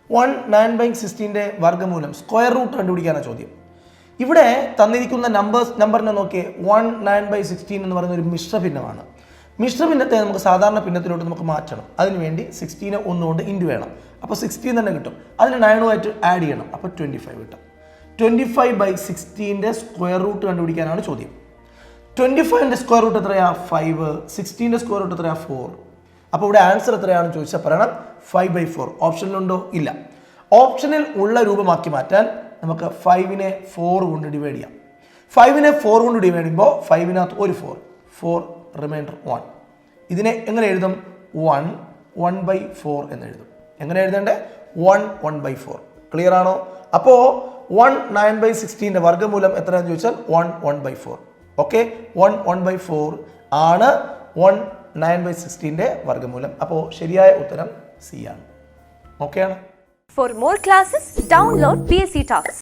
1/9/16 വർഗ്ഗമൂലം square root കണ്ടുപിടിക്കാനാണ് ചോദ്യം. ഇവിടെ തന്നിരിക്കുന്ന നമ്പറിനെ നോക്കിയേ 1/9/16 എന്ന് പറയുന്ന ഒരു മിശ്രഭിന്നമാണ്. മിശ്രഭിന്നത്തെ നമുക്ക് സാധാരണ ഭിന്നത്തിലോട്ട് നമുക്ക് മാറ്റണം. അതിനുവേണ്ടി 16 ഒന്നുകൊണ്ട് ഇൻറ്റു വേണം. അപ്പോൾ 16 തന്നെ കിട്ടും. അതിന് 9 ആഡ് ചെയ്യണം. അപ്പോൾ 25 കിട്ടും. 25/16 സ്ക്വയർ റൂട്ട് കണ്ടുപിടിക്കാനാണ് ചോദ്യം. 25 സ്ക്വയർ റൂട്ട് എത്രയാണ്? 5. 16 സ്ക്വയർ റൂട്ട് എത്രയാണ്? 4. അപ്പോൾ ഇവിടെ ആൻസർ എത്രയാണെന്ന് ചോദിച്ചാൽ പറയണം 5/4. ഓപ്ഷനിലുണ്ടോ? ഇല്ല. ഓപ്ഷനിൽ ഉള്ള രൂപമാക്കി മാറ്റാൻ നമുക്ക് 5നെ 4 കൊണ്ട് ഡിവൈഡ് ചെയ്യാം. 5നെ 4 കൊണ്ട് ഡിവൈഡ് ചെയ്യുമ്പോൾ 5നകത്ത് ഒരു 4 റിമൈൻഡർ 1. ഇതിനെ എങ്ങനെ എഴുതും? 1/4 എന്ന് എഴുതും. എങ്ങനെ എഴുതേണ്ടേ? 1/4. ക്ലിയർ ആണോ? അപ്പോൾ 1/9/16 വർഗ്ഗമൂലം എത്രയാണെന്ന് ചോദിച്ചാൽ 1/4. ഓക്കെ, 1/4 ആണ് 1/9/16 വർഗ്ഗമൂലം. അപ്പോൾ ശരിയായ ഉത്തരം സി ആണ്. ഓക്കെ ആണ്. For more classes, download PSCtalks.